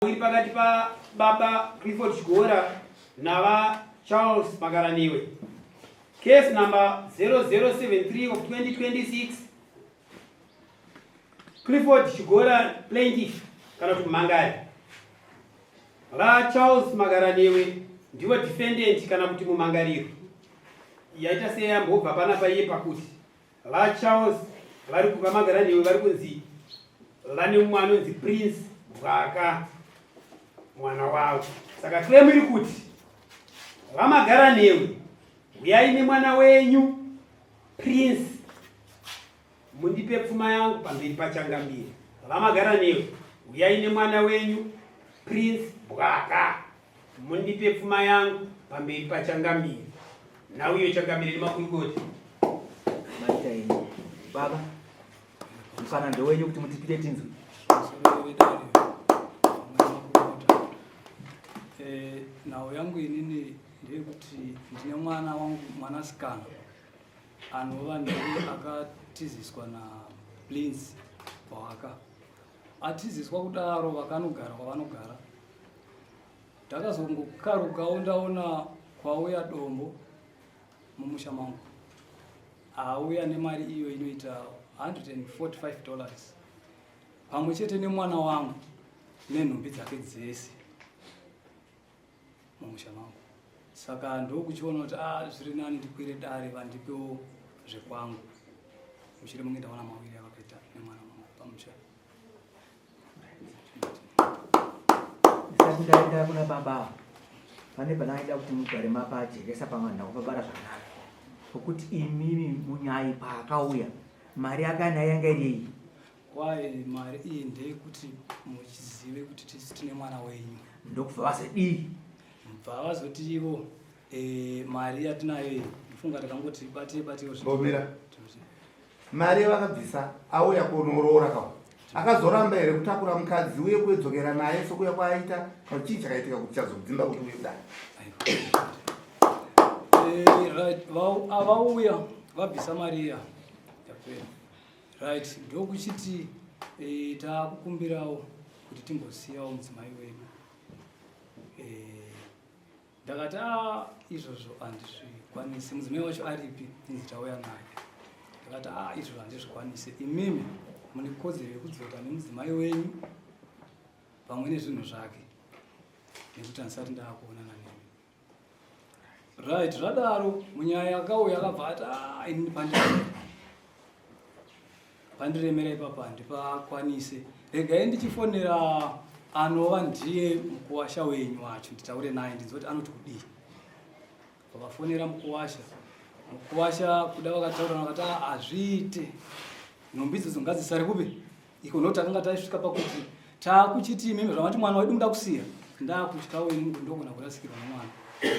uri pakati paBaba Clifford Chigora nava Charles Magaraniwe. Case number 0073 of 2026. Clifford Chigora plaintiff kana kuti mangari. La Charles Magaraniwe ndiwo defendant kana kuti mumangariro. Yaita seyambobva panapa iye pakuti la Charles vari kupa Magaraniwe vari kunzi lane mwana unzi Prince Bwaka mwana wavo. Saka claim iri kuti vaMagaraniwe uyai nemwana wenyu Prince mundipe pfuma yangu pamberi pachangambire. VaMagaraniwe uyai nemwana wenyu Prince Bwaka mundipe pfuma yangu pamberi pachangambire. Nauyo changambire nemakurukoti maita baba mfana ndo wenyu kuti mutipite tinzwi nawo yangu inini ndeyekuti ndine mwana wangu mwanasikana anova ndiye akatiziswa na Prince Bwaka. Atiziswa kudaro vakanogara kwavanogara. Ndakazongokarukawo ndaona kwauya dombo mumusha mangu auya nemari iyo inoita $145 pamwe chete nemwana wangu nenhumbi dzake dzese mumusha mangu. Saka ndokuchiona kuti zviri nani ndikwire dare vandipewo zvekwangu. Muchiri munge ndaona mawiri akapeta nemwana wangu pamusha. ndaenda kuna baba pane panaida kuti mugare mapajekesa pamwana kupabara zvakanaka pokuti imimi munyai paakauya mari akana yanga iri kwaye mari iyi ndeyekuti muchizive kuti tisi tine mwana wenyu ndokubva vazodii mubva vazoti ivo mari yatinayo iyi ndifunga takangoti batewo Bomira mari vakabvisa auya kunoroora kawa akazoramba here kutakura mukadzi uye kuedzokera naye sokuya kwaaita kana chii chakaitika kuti chazodzimba kuti uye kudai avauya vabvisa mari iya yapera right ndokuchiti taakukumbirawo kuti timbosiyawo mudzimai wedu. Ndakati izvozvo handizvikwanisi. Mudzimai wacho aripi inzi tauya naye. Ndakati izvozvo handizvikwanisi. Imimi mune kodzero yekudzoka nemudzimai wenyu pamwe nezvinhu zvake nekuti handisati ndaakuonana nemi. Right, zvadaro munyaya akauya akabva ati inini pandiremera ipapa handipakwanise. Regai ndichifonera anova ndiye mukuwasha wenyu wacho nditaure naye ndinzoti anoti kudii. Pavafonera mukuwasha kuda vakataura vakati hazviite. Nhumbi idzodzo ngadzisare kupi iko noti akanga taisvika pakuti taakuchiti imimi zvamati mwana wedu muda kusiya ndakutyawo inini ndogona kurasikirwa nomwana.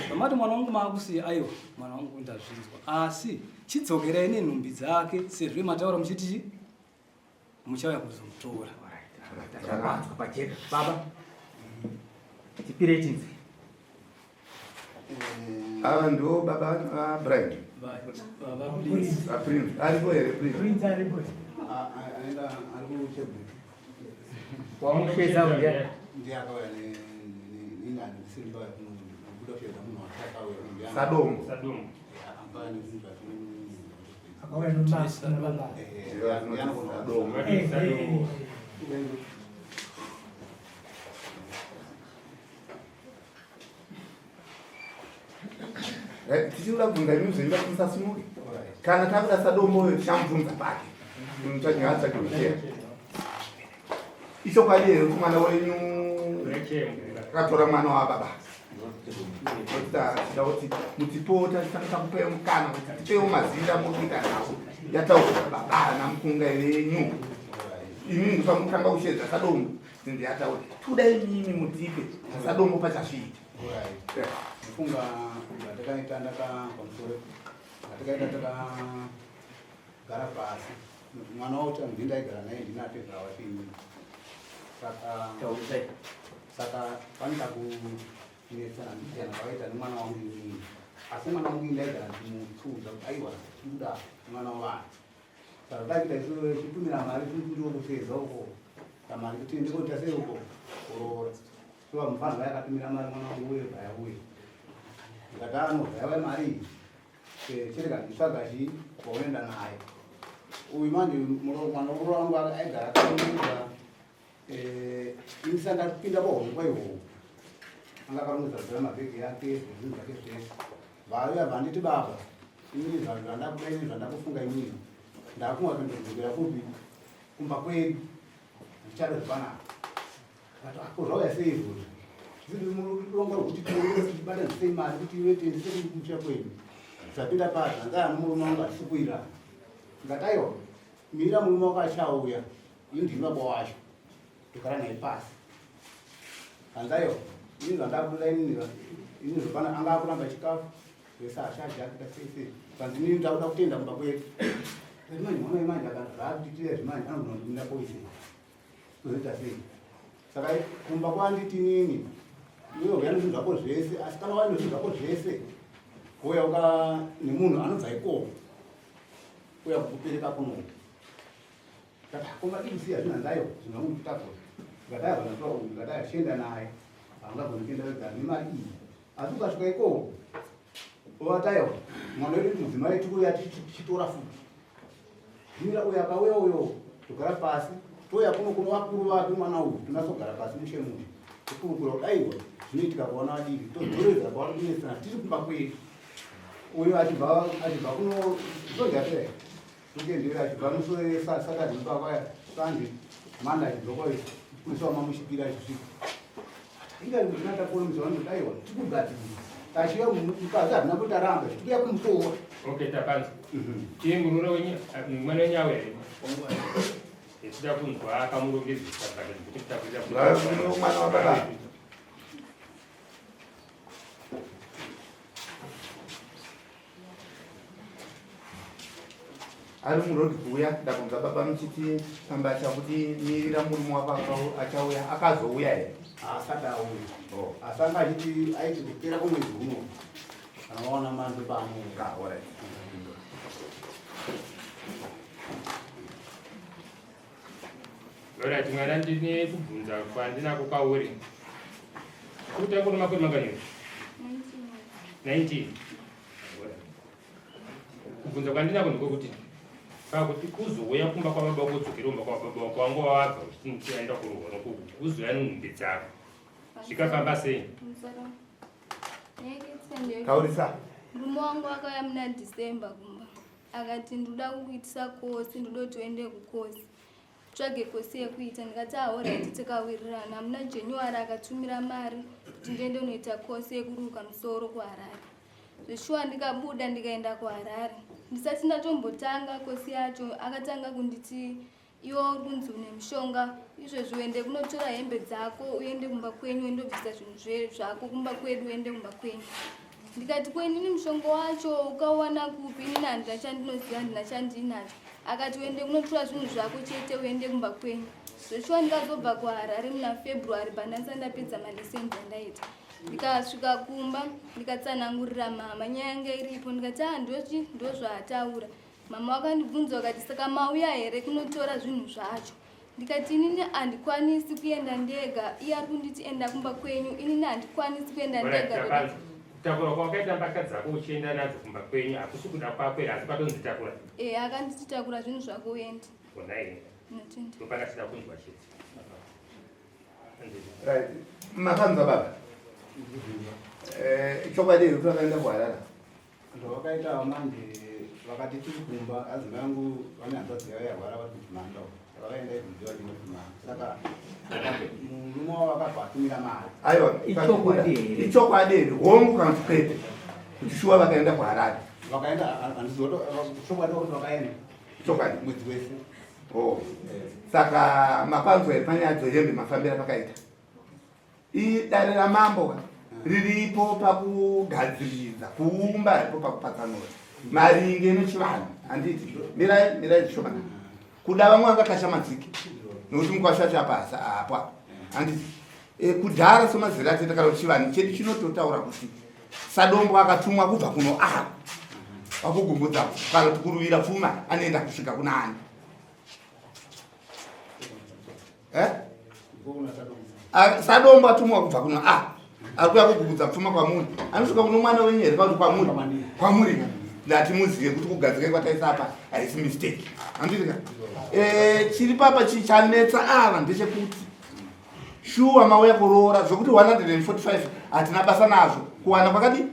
Zvamati mwana wangu maakusiya aiwa mwana wangu ndazvinzwa asi chidzokerai nenhumbi dzake sezvo mataura muchiti muchauya kuzomutora. pajeka baba tipire tinzwi ava ndiwo baba Brian Prince aripo here Prince aripo aenda ari wamusheza uya ndiye akauya ningani simba kuda kushedza munhu wakauya Sadomu ambaye nesimba akauya nomasa Sadomu tichiuda kubvunza imi zvoinda kumusasimuke kana takuda Sadomu oyo tichamubvunza pake mutsvakingatsvakimuchera ichokwadi here kuti mwana wenyu akatora mwana wababa tida kuti mutipota titanisa kupewo mukana kuti tipewo mazinda mukuita nawo yataura baba namukunga yenyu imimi ndofamukanga kushedza Sadomu zinzi yataura tuda imimi mutipe Sadomu pachasviita funga ndakaita ndakapamusoro ndakaita takagara pasi mwana wacho ndindaigara naye ndinapedza wachini saka panika kunetsana ndiyana pakaita nemwana wangu inini asi mwana wangu ndaigara ndimutsudza kuti aiwa tikuda mwana wavanhu saka dakuita chitumira mari tiri kuti wokuseza uko kamari kuti ndikoita sei uko kuroora kwa mfano yakatumira mari mwana wangu uye baya uye ngatano yawe mari chirika ndisagashi kuenda naye uyu manje mwana wangu aigara akaunga insanda kupinda bohoro kwaiwo anga karongedza zera mabhegi yake zvinhu zvake zvese vauya vanditi baba inini zvandakuda ini zvandakufunga inini ndakumwa kundodzokera fupi kumba kwedu zvichado zvakanaka kati ako zvauya sei izvozvo zviri mulongo rwekuti tibata zvisei mari kuti iwe tiendese kumusha kwedu zvapinda pasi hanzaya nomurume wangu hatisi kuira ngati aiwa mira murume wako achauya ini ndini baba wacho togara naye pasi hanzaiwa ini zvandakuda inini zvopana anga akuramba chikafu vese ashajakita sei kanzi inini ndakuda kutenda kumba kwedu manje mwana wemanje akazvakuitira zvimanje anogona kundinda poise kuzoita sei saka kumba kwanditi inini iwe uya nezvinhu zvako zvese asi kana waine zvinhu zvako zvese uya uka nemunhu anobva ikoko uya kukupereka kuno kati akomadikusiya zvinhanzayo zvinamutitakura ngataya vanatora uyu ngataya chienda naye angagona kuenda wega nemari iyi asi ukasvika ikoko ovatayo mwana wedu mudzimai tikuya tichitora futi zvimira uyu akauya uyo togara pasi touya kuno kuno vakuru vake mwana uyu tinasogara pasi mushemuti tikurukura kuti aiwa zvinoitika kuwana vadiki todzoredza kwavanodinesana tiri kumba kwedu uyu achibva kuno zvogatira tokuendera achibva musore sakati mukavaya sanje manda achibva kwayo kuisawa mamushipira zvisviko ingainatakuomuzavanodaiwa tikugadzirisa tachiya mukazi hazina kuti aramba tikuya kumusoro okay tapanza iye murura mwana wenyawe here echida kunzwa akamurongedzesa mwana wababa ari murodi kuuya ndabvunza baba muchiti kamba chakuti mirira murume wako achauya akazouya here asati auya asanga achiti aiti kupera kumwedzi uno kana waona mando pano orati mwana ndine kubvunza kwandinako kwauri kuti angona makore manganyori 19 kubvunza kwandinako ndikokuti pakuti kuzouya kumba kwababa kudzokera kumba kwababa wako wangu wabva uchienda kuruhono kuzouya nenhumbi dzako zvikafamba sei taurisa murume wangu akauya muna December kumba akati ndoda kukuitisa kosi ndoda kuti uende kukosi tsvage kosi yekuita ndikati ahorati tikawirirana muna January akatumira mari kuti ndiende unoita kosi yekuruka musoro kuHarare zveshuwa ndikabuda ndikaenda kuHarare ndisati ndatombotanga kosi yacho akatanga kunditi iwe runzi une mushonga izvezvi uende kunotora hembe dzako uende kumba kwenyu uendobvisa zvinhu zvako kumba kwedu uende kumba kwenyu ndikati kwenini mushonga wacho ukawana kupi inini handina chandinoziva handina chandinacho akati uende kunotora zvinhu zvako chete uende kumba kwenyu zveshuwa ndikazobva kuHarare muna February pandanisa ndapedza maleseni andaita ndikasvika kumba ndikatsanangurira mama nyaya yanga iripo ndikati ndochi ndozvaataura mama wakandibvunza wakati saka mauya here kunotora zvinhu zvacho ndikati inini handikwanisi kuenda ndega iye ari kunditi enda kumba kwenyu inini handikwanisi kuenda ndega kutakura kwakaita mbaka dzako uchienda nadzo kumba kwenyu hakusi kuda kwako here asi kwatonzi takura akanditi takura zvinhu zvako uende ona here topakachida kunzwa chete makanzwa baba chokwadi kuti vakaenda kuHarare zvavakaita manje vakati tiri kumba azima yangu vane hanzvadzi yavo yarwara vari kutimanda vakaenda idzidziva chino kumanda saka murume wavo vakabva atumira mari aiwa ichokwadi here hongu kana kuti kwete kuti shuwa vakaenda kuHarare vakaenda handizochokwadi kuti vakaenda chokwadi mwedzi wese saka mapanzwa here panyaya dzehembe mafambira pakaita idare ramambo riripo pakugadziridza kuumba ripo pakupatsanura maringe nechivanhu handiti mirai zvishomana kuda vamwe vangakashamadziki nokuti mukwashacha pasa apa handiti kudhara semazera atete kana kuti chivanhu chedu chinototaura kuti sadombo akatumwa kubva kuno ako wakugumbudza kana kuti kuruvira pfuma anoenda kusvika kuna ani Sadombo atumwa kubva kuno akuya kugugudza pfuma kwamuri. Anosvika kuno mwana wenyere kuti kwamuri ndati muzive kuti kugadzika kwataisa apa haisi mistake. Andika chiri papa chichanetsa ava ndechekuti shuwa mauya kuroora zvokuti 145 hatina basa nazvo kuwana kwakadi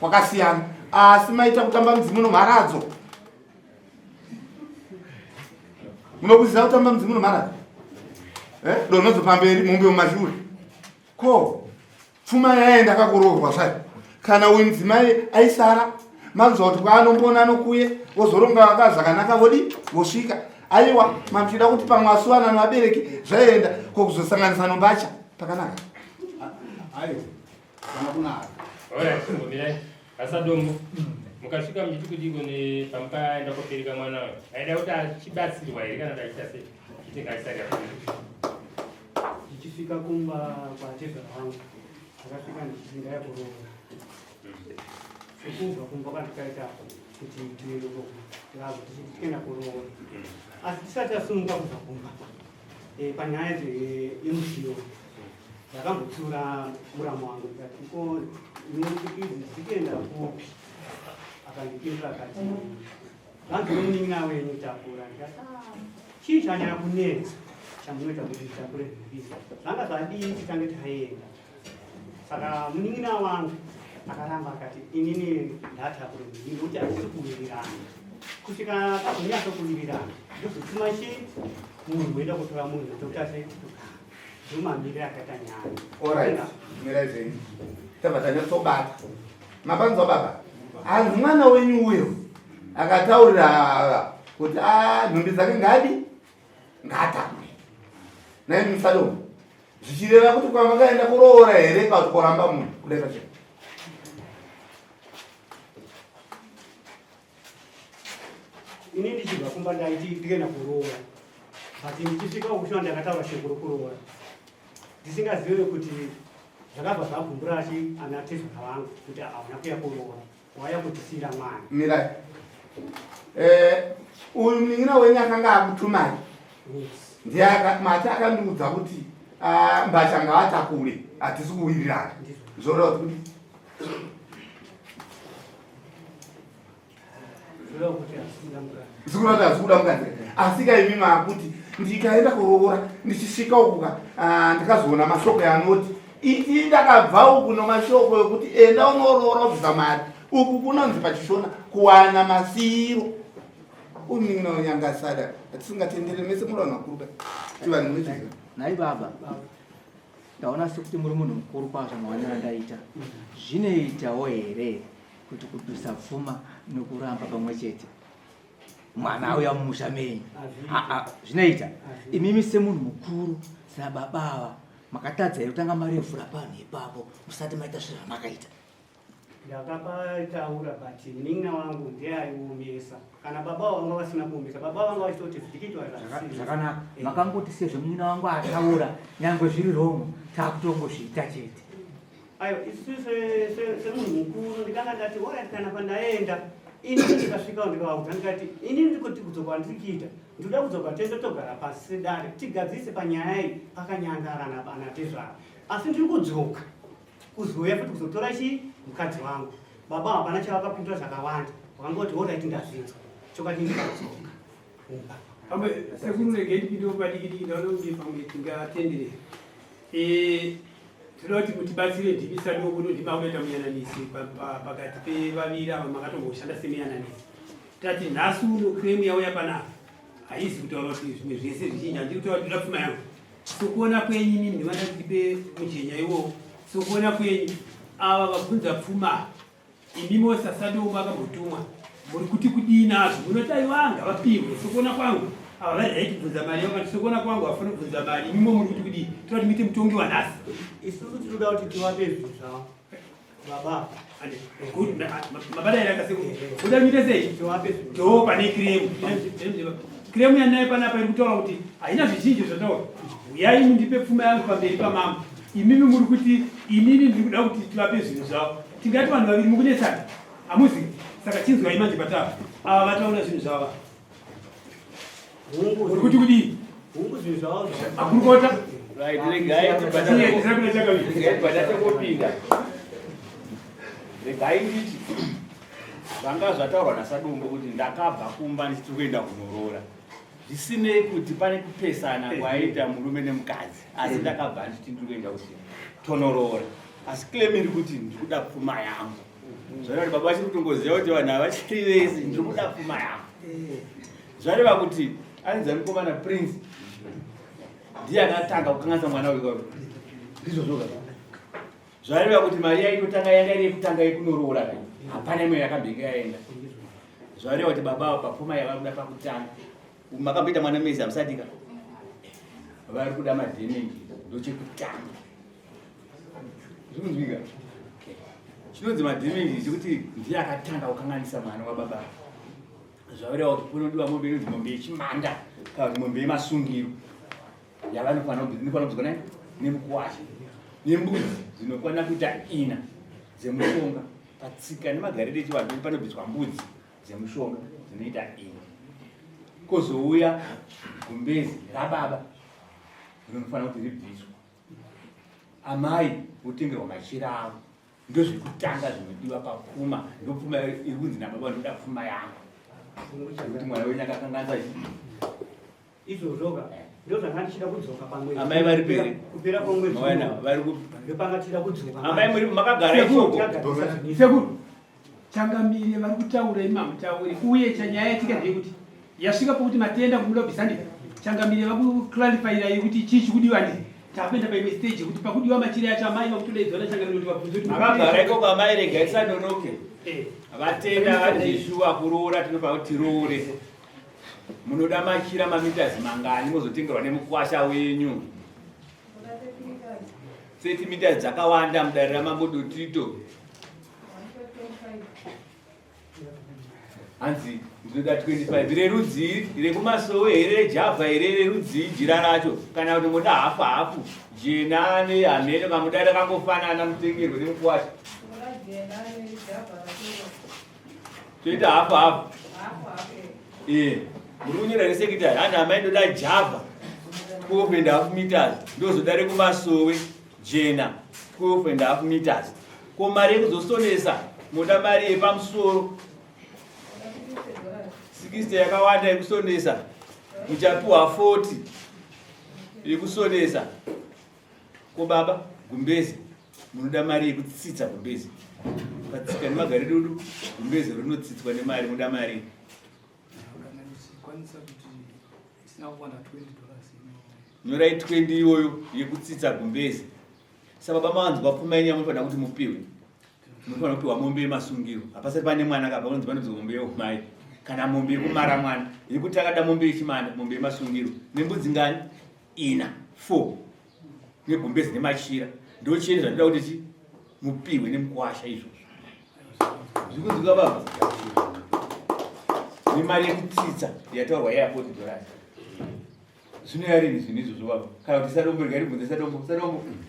kwakasiyana asi maita kutamba mudzimu nomharadzo. Munokuziva kutamba mudzimu nomharadzo donodzo pamberi mumbe mumashure ko pfuma yaenda akakuroorwa zvai kana uyu mudzimai aisara manzwa kuti kwaanombona anokuye wozoronga vakazi zvakanaka vodi vosvika aiwa mamuchida kuti pamwe asuwana nevabereki zvaenda kokuzosanganisa nombacha pakanaka. Aiwa kana kunaka Alright, Asadombo. Mukasvika muchiti kudiko pamukaenda kopereka mwana wayo. Aida kuti achibatsirwa here kana kuti achiita sei? Chiti ngaisari ndichifika kumba kwatezva wangu akasvika ndichisinga yakuroora sekubva kumba kwandikaita kuti tiendoko tichienda kuroora asi tisati asununguka kubva kumba panyaya yemusiyo ndakambotsiura muramu wangu tikati ko inotikidzi tichienda kupi akandipindura akati vanzi nomunin'ina wenyu takura ndikati chii chanyaya kunetsa chamunoita kuti titakure zviviri zvanga zvadii titange taenda. Saka munin'ina wangu akaramba akati inini ndatakure zviviri kuti hatisi kuwirirana kusvika tazonyatso kuwirirana ndozotuma chii munhu weida kutora munhu tokutase ndomamiriro akaita nyaya. Alright, mirai zvenyu tabva tanyatsobata mapanzwa baba hanzi mwana wenyu uyo akataurira kuti nhumbi dzake ngadi ngaatakure naye musadomo zvichireva kuti kwamakaenda kuroora here kana kuti koramba munhu kudai pachena. Ini ndichibva kumba ndaiti ndikaenda kuroora but ndichisvika ukushiwa ndakataura shoko rokuroora ndisingazive kuti zvakabva zvabvumbura achi ana tezvara vangu kuti hauna kuya kuroora waya kutisira mwana. Mirai uyu munin'ina wenyu akanga akutumai mati akandiudza kuti mbacha ngaatakure hatisi kuwirirana zvoreva kuti zikurati hazikuda mukadzika asi kaimimi akuti ndikaenda kuroora ndichisvika ukuka ndikazoona mashoko yanoti iti ndakabva uku nomashoko ekuti enda unoroora ubvisa mari uku kunonzi pachishona kuwana masiro. Uyu munin'ina wenyu angasada hatisingatendere mese muri vanhu vakuru tivanhu vechizvo. Nai baba ndaona sekuti muri munhu mukuru kwazvo maonero andaita zvinoitawo here kuti kudusa pfuma nokuramba pamwe chete mwana auya mumusha menyu zvinoita imimi semunhu mukuru sababava makatadza here kutanga marevhura panhu ipapo musati maita zvinhu zvamakaita. Ndakapataura but munin'ina wangu ndiye aiomesa kana baba vanga vasina kuomesa baba vanga vachitoti zvidikitwa zvakanaka makangoti sezvo munin'ina wangu ataura nyangwe zviri romo takutongozviita chete. Aiwa isu semunhu mukuru ndikanga ndati orati kana pandaenda ini ndikasvika ndikavaudza ndikati ini ndikuti kudzoka ndiri ndoda kudzoka tende togara pasi sedare tigadzise panyaya iyi pakanyangarana anatezvara asi ndiri kudzoka kuzouya futi kuzotora chii mukadzi wangu baba hapana chavakapindura zvakawanda wakangoti orati ndazvinzwa chokati ndikadzoka pamwe sekunurege ndipindiwo padikidiki ndaononge pamwe tingatendere tinoda kuti mutibatsire dhivisa doko nodhimakunoita muyananisi pakati pevaviri ava makatomboshanda semuyananisi tati nhasi uno kremu yauya panapa haisi kutaura kuti zvimwe zvese zvichinji handiri kutaura kuti pfuma yangu sokuona kwenyu inini ndimanda kutipe mujenya iwowo sokuona kwenyu ava vabvunza pfuma imimi wosasadoma akambotumwa muri kuti kudii nazvo munoti aiwa ngavapiwe sokuona kwangu ava vairaiti kubvunza mari vakati sokuona kwangu hafana kubvunza mari imimo muri kuti kudii toda kuti muite mutongi wanhasi isusu tinoda kuti tivape zvinhu zvavo baba mabada ere akaseoda muite sei tivape to pane kremu kremu yanaye panapa iri kutaura kuti haina zvizhinji zvataura uyai mundipe pfuma yangu pamberi pamama imimi muri kuti inini ndiri kuda kuti tivape zvinhu zvavo tingati vanhu vaviri mukunetsana hamuzi saka chinzwai manje patava ava vataura zvinhu zvavo uri kuti kudii hungu zvinhu zvavo akurukota Right, regai kupinda. Regai nditi vanga zvataurwa nasadumbo kuti ndakabva kumba ndichiti kuenda kunorora. Zvisinei kuti pane kupesana kwaita murume nemukadzi, asi ndakabva ndichiti ndiri kuenda kutonorora. Asi claim iri kuti ndikuda pfuma yangu. Zvareva baba chiri kutongoziva kuti vanhu havachiri vese ndikuda pfuma yangu. Zvareva kuti anzi mukomana Prince ndiye akatanga kukanganisa mwana wake. Ndizvo zvareva kuti mari yaitotanga yanga iri yekutanga yekunorora, hapana imwe yakambenge yaenda. Zvareva kuti baba papfuma yavakuda pakutanga makamboita mwana mezi hamusadika, vari kuda madhemengi ndochekutanga. Zvinonzwika chinonzi madhemengi chekuti ndiye akatanga kukanganisa mwana wababa. Zvareva kuti kunodiwa mombe inonzi mombe yechimanda kana kuti mombe yemasungiro yavanofanira kudzikana nemukuwasha nembudzi dzinokwana kuita ina dzemushonga. Patsika nemagariro echivanhu panobviswa mbudzi dzemushonga dzinoita ina. Kozouya gumbezi rababa rinofanira kuti ribviswa. Amai votengerwa machira avo. Ndozvekutanga zvinodiwa papfuma. Ndopfuma iri kunzi nababa ndoda pfuma yangu. Kuti mwana wenyu akakanganisa izvozvoka ndozvangandichida kudzoka pamwedzi. Amai vari pere? Kupera kwemwedzi vari ndopangachida kudzoka. amai muri makagara ikoko. Sekuru changamire vari kutaura imamutauri uye chanyaya yatika ndeyekuti yasvika pokuti matenda kumulobhisandika changamire vakuclarifyirai kuti chii chikudiwa ndi tapenda paimwe stage kuti pakudiwa machira yacho amai vakutodaidzana changamire kuti vabvunze kuti Makagara ikoko amai regai sanonoke. Vatenda vatizishuwa kuroora tinopa kuti tiroore. Munoda machira mamitazi mangani mozotengerwa nemukuwasha wenyu? 30 meters dzakawanda mudare ramambodotito. Hanzi ndinoda 25 rerudzi rekumasowe here rejavha here rerudzi jira racho kana kuti muda hafu hafu jena nehameno kamuda rakangofanana mutengerwe nemukuwasha toita hafu hafu. Muri kunyora nesekitari handi amai ndoda java 12.5 meters ndozoda rekumasowe jena 12.5 meters. Ko mari yekuzosonesa muda mari yepamusoro 60 yakawanda yekusonesa, muchapiwa 40 yekusonesa. Ko baba gumbezi munoda mari yekutsitsa gumbezi. Patsika nemagariro edu gumbezi rinotsitswa nemari, munoda mari. Nyorai 20 iyoyo yekutsitsa gumbezi. Saka baba mawanzwa pfuma yenyu yamunofanira kuti mupiwe. Munofanira kupiwa mombe yemasungiro. Hapasati pane mwana kapa unonzi panonzi mombe yeumai kana mombe yekumara mwana. Yekuti akada mombe yechimanda, mombe yemasungiro. Nembudzi ngani? 4 negumbezi nemachira. Ndocheni zvanoda kuti mupiwe nemukuwasha izvozvo. Zvikunzwika baba? Nemari yekutsitsa yataurwa $40. Zvinoyarini zvinhu izvozvo baba? Kana kuti Sadombo rikaribvunza Sadombo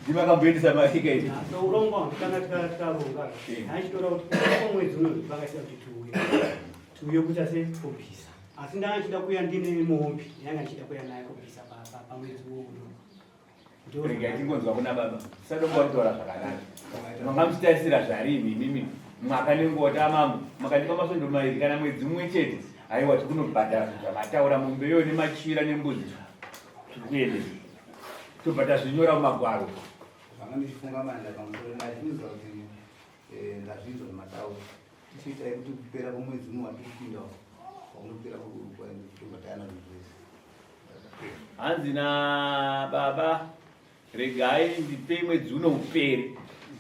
ndimakamboendesa mari ikaiti. Urongwa kana tikaronga. Haichitora kuti kwemwedzi uno vakasisa kuti tuuye kuita sekobhisa. Asi ndangachida kuya ndine mombe yanga chida kuya naye kobhisa pamwedzi uno. Regai tingonzwa kuna baba. Sadombo aritaura zvakanaka. Mangamuchitarisira zvarimi mimi mwaka nengota mambo makandipa masondo mairi kana mwedzi mumwe chete. Aiwa tikunobhadhara zvamataura mombe iyoyo nemachira nembudzi. Tikuende tobhadhara zvinyora mumagwaro. Zvanga ndichifunga manda pamusoro naye ndinozwa kuti ndazvinzwa zvemataura. Tichiitai kuti kupera kwemwedzi uno watirikupindawo kwaunopera tobhadhara zvese. Hanzi nababa regai ndipe mwedzi uno upere.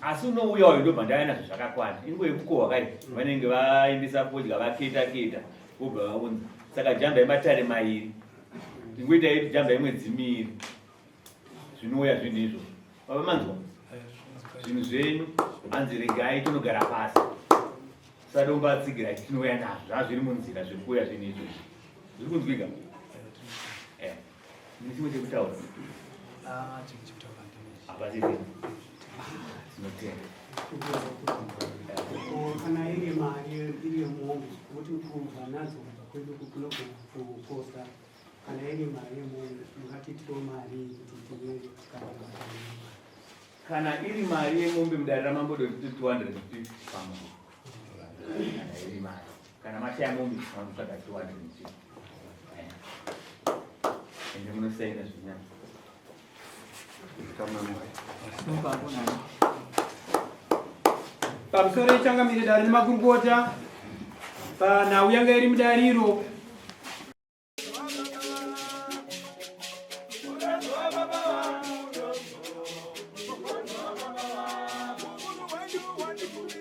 Asi unouya wayo ndobva ndaya nazvo zvakakwana. Ingo yekukohwa kai vanenge vaendesa podya vaketa vobva vaunza. Saka jamba yematare mairi ingoita yedu jamba yemwedzi miviri zvinouya zvinhu izvo. Baba manzwa zvinhu zvenyu hanzi regai tonogara pasi. Sadombo atsigira tinouya nazvo zvazviri munzira zviri kuuya zvinhu izvo. Zviri kunzwika? Ndine chimwe chekutaura. Hapasi kana iri mari iri yemombe kuti kubva nadzo kubva kwedu kunokuposta kana iri mari yemunhu mungatitiwo mari kuti tive kana iri mari yemombe mudare ramambodo 250 pamwe kana iri mari kana mashaya mombe anotsvaga 250 ende munosaina zvinyanya pamusoro yechangamire dare nemakurukota panhau yanga iri mudariro Thank you.